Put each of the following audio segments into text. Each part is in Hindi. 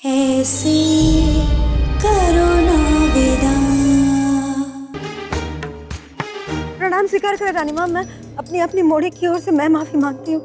ऐसे करो ना विदा। प्रणाम स्वीकार करें रानी माँ, मैं अपनी अपनी मोड़ी की ओर से मैं माफी मांगती हूँ।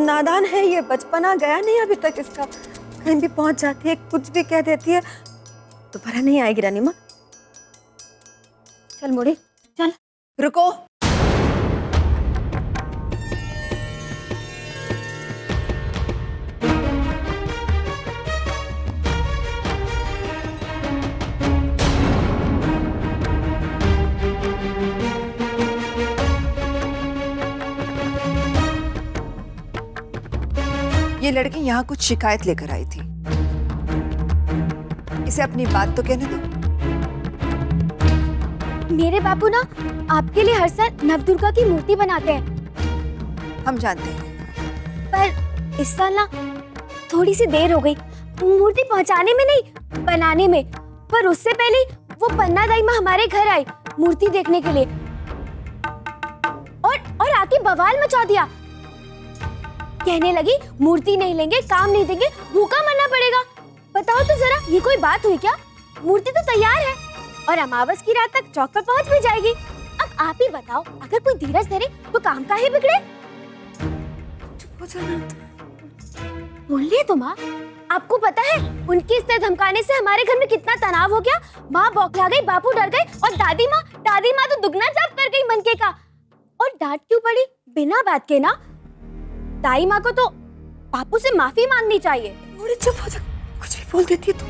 नादान है ये, बचपना गया नहीं अभी तक इसका, कहीं भी पहुंच जाती है, कुछ भी कह देती है, दोबारा नहीं आएगी रानी माँ। चल मोड़ी चल। रुको। ये लड़की यहाँ कुछ शिकायत लेकर आई थी, इसे अपनी बात तो कहने दो। मेरे बापू ना आपके लिए हर साल नवदुर्गा की मूर्ति बनाते हैं। हम जानते हैं, पर इस साल ना थोड़ी सी देर हो गई, मूर्ति पहुंचाने में नहीं बनाने में। पर उससे पहले वो पन्ना दाई माँ हमारे घर आई मूर्ति देखने के लिए, और आके बवाल मचा दिया। कहने लगी मूर्ति नहीं लेंगे, काम नहीं देंगे, भूखा मरना पड़ेगा। बताओ तो जरा, ये कोई बात हुई क्या? मूर्ति तो तैयार है और अमावस की रात तक चौक पर पहुंच भी जाएगी। अब आप ही बताओ, अगर कोई धीरज धरे तो काम काहे बिगड़े? बोलिए तो माँ, आपको पता है उनकी इस तरह धमकाने से हमारे घर में कितना तनाव हो गया। माँ बौखला गई, बापू डर गए, और दादी माँ तो दुगना जाप कर गई मनके का। और डांट क्यों पड़ी? बिना बात के ना। दाई माँ को तो बापू से माफी मांगनी चाहिए। मोड़ी चुप हो जा, कुछ भी बोल देती है तू।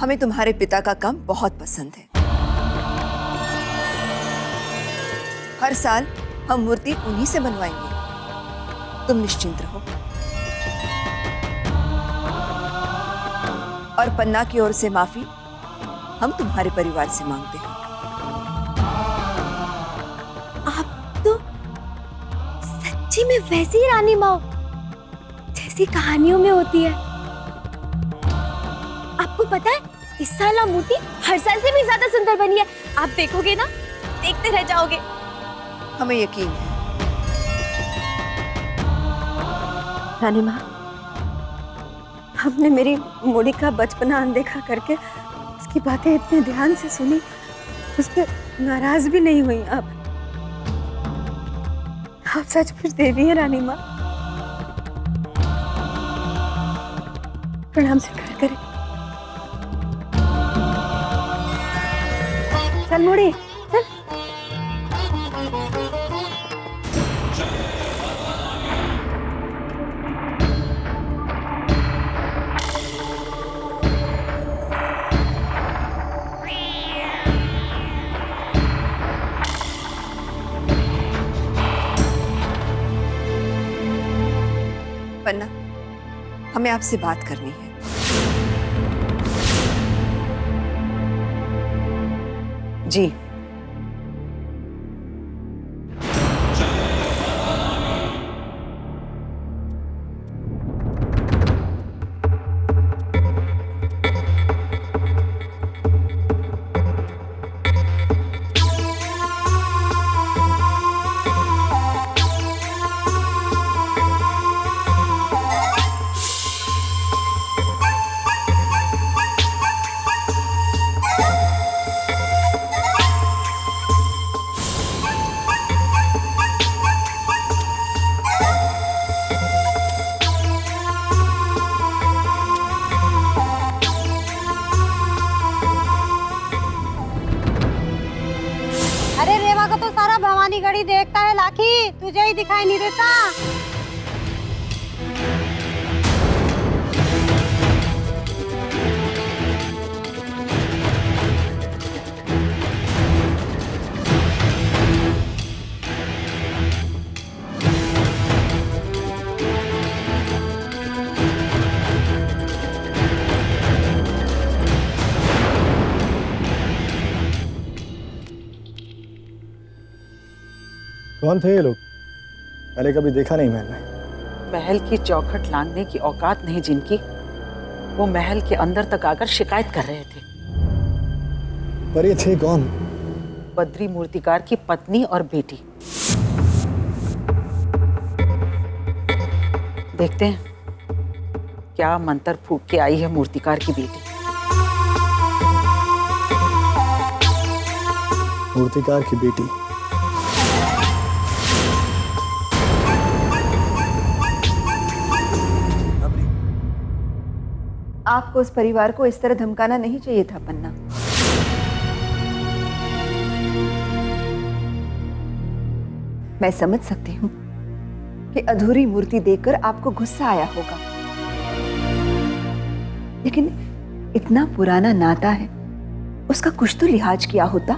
हमें तुम्हारे पिता का काम बहुत पसंद है। हर साल हम मूर्ति उन्हीं से बनवाएंगे, तुम निश्चिंत रहो। और पन्ना की ओर से माफी हम तुम्हारे परिवार से मांगते हैं। आप तो सच्ची में वैसी ही रानी माँ जैसी कहानियों में होती है। आपको पता है इस साल ना मूर्ति हर साल से भी ज्यादा सुंदर बनी है। आप देखोगे ना, देखते रह जाओगे। हमें यकीन है। रानी माँ, आपने मेरी मोड़ी का बचपना अनदेखा करके उसकी बातें इतने ध्यान से सुनी, उस पर नाराज भी नहीं हुई। आप सचमुच देवी हैं रानी माँ। प्रणाम स्वीकार करें। चल मोड़ी चल। पन्ना, हमें आपसे बात करनी है। जी। अरे रेवा का तो सारा भवानी गढ़ी देखता है लाखी, तुझे ही दिखाई नहीं देता। कौन थे ये लोग? पहले कभी देखा नहीं मैंने। महल की चौखट लांघने की औकात नहीं जिनकी, वो महल के अंदर तक आकर शिकायत कर रहे थे। पर ये थे कौन? बद्री मूर्तिकार की पत्नी और बेटी। देखते हैं क्या मंत्र फूंक के आई है मूर्तिकार की बेटी। मूर्तिकार की बेटी। आपको उस परिवार को इस तरह धमकाना नहीं चाहिए था पन्ना। मैं समझ सकती हूँ कि अधूरी मूर्ति देखकर आपको गुस्सा आया होगा, लेकिन इतना पुराना नाता है, उसका कुछ तो लिहाज किया होता।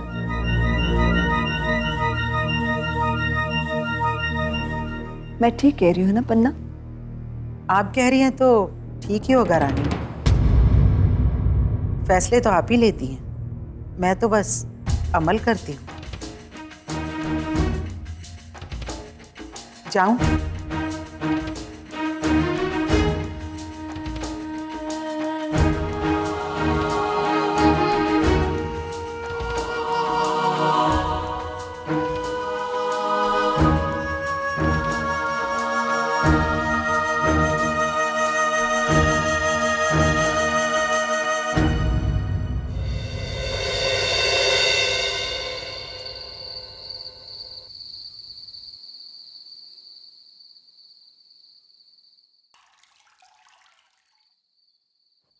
मैं ठीक कह रही हूँ ना पन्ना? आप कह रही हैं तो ठीक ही होगा रानी। फैसले तो आप ही लेती हैं, मैं तो बस अमल करती हूँ। जाऊं?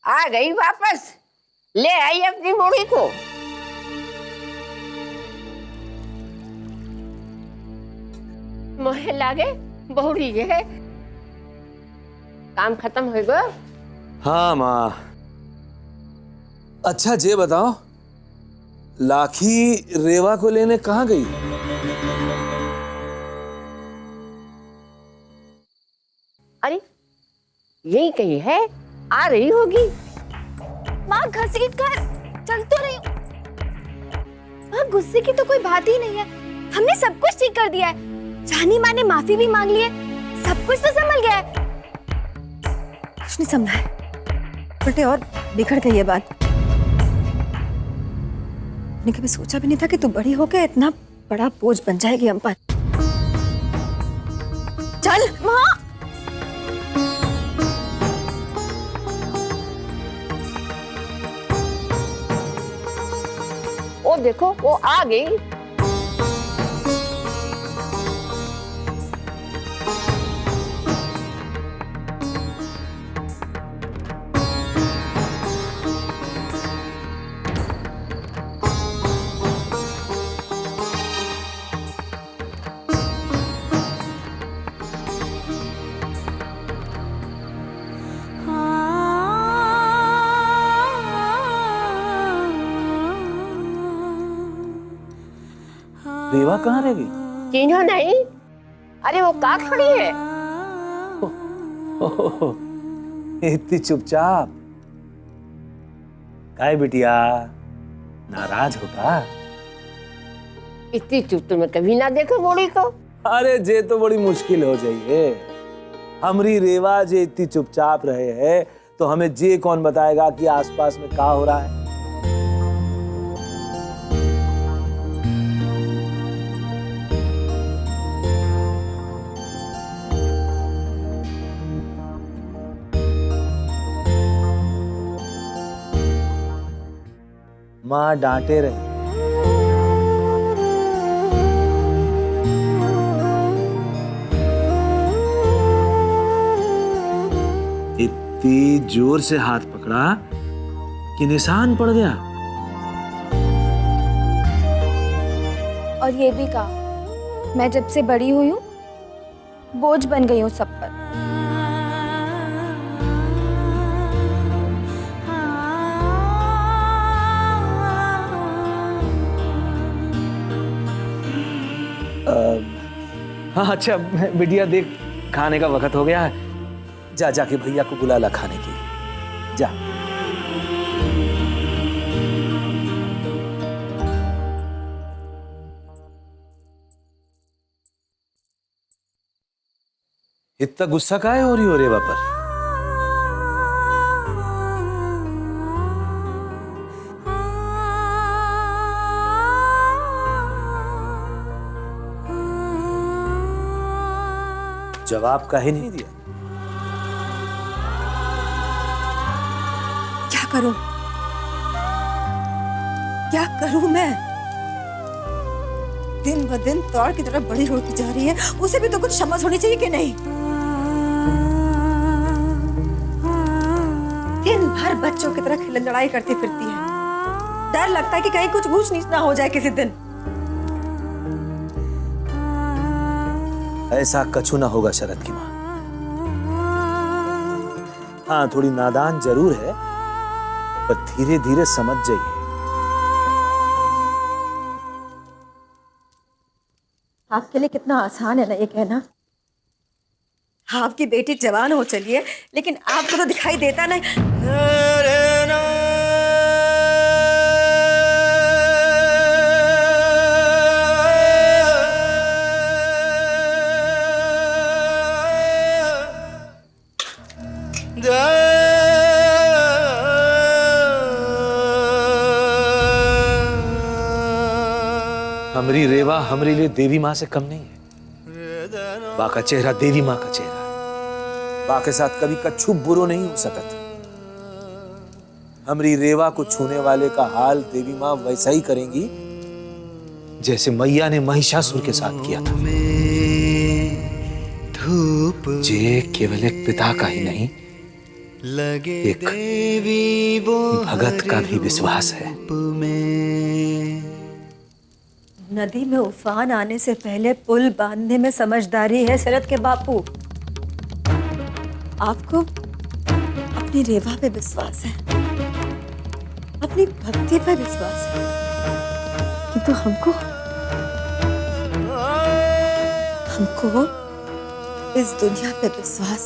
आ गई वापस, ले आई अपनी बूढ़ी को। मोहे लागे बूढ़ी है, काम खत्म हो गया। हाँ माँ। अच्छा जे बताओ, लाखी रेवा को लेने कहाँ गई? अरे यही कहीं है, आ रही होगी। माँ घसीट कर चल तो रही हूँ। माँ गुस्से की तो कोई बात ही नहीं है, हमने सब कुछ ठीक कर दिया है। जानी माँ ने माफी भी मांग ली है, सब कुछ तो संभल गया है। कुछ नहीं संभला है, उल्टे और बिगड़ गई ये बात। मैंने कभी सोचा भी नहीं था कि तू बड़ी होकर इतना बड़ा बोझ बन जाएगी हम पर। चल माँ वो देखो वो आ गई। रेवा कहाँ रह गई? चिन्हो नहीं, अरे वो का खड़ी है। ओह, इतनी चुपचाप काय बिटिया, नाराज होगा? इतनी चुप तो मैं कभी ना देखो बूढ़ी को। अरे जे तो बड़ी मुश्किल हो जाइए। हमरी रेवा जे इतनी चुपचाप रहे है तो हमें जे कौन बताएगा कि आसपास में क्या हो रहा है। माँ डांटे रही, इतनी जोर से हाथ पकड़ा कि निशान पड़ गया। और ये भी कहा, मैं जब से बड़ी हुई हूँ बोझ बन गई हूँ सब पर। हाँ अच्छा बिटिया, देख खाने का वक्त हो गया है, जा जाके भैया को बुला ला खाने के लिए, जा। इतना गुस्सा काहे हो रही हो रेवा पर? जवाब काहे नहीं दिया? क्या करूं? क्या करूं मैं? दिन ब दिन तौड़ की तरफ बड़ी होती जा रही है, उसे भी तो कुछ समझ होनी चाहिए कि नहीं? दिन भर बच्चों की तरह खिलन लड़ाई करती फिरती है। डर लगता है कि कहीं कुछ ऊंच नीच ना हो जाए किसी दिन। ऐसा कछु ना होगा शरद की माँ। हाँ, थोड़ी नादान जरूर है, पर धीरे धीरे समझ जाइए। आपके लिए कितना आसान है ना ये कहना। आपकी बेटी जवान हो चलिए, लेकिन आपको तो दिखाई देता नहीं। हमरी रेवा हमरे लिए देवी माँ से कम नहीं है। बा का चेहरा देवी माँ का चेहरा है। बा के साथ कभी कछु बुरो नहीं हो सकत। हमरी रेवा को छूने वाले का हाल देवी माँ वैसा ही करेंगी जैसे मैया ने महिषासुर के साथ किया था। जे केवल एक पिता का ही नहीं, एक भगत का भी विश्वास है। नदी में उफान आने से पहले पुल बांधने में समझदारी है शरद के बापू। आपको अपनी रेवा पे विश्वास है, अपनी भक्ति पे विश्वास है, किंतु हमको इस दुनिया पे विश्वास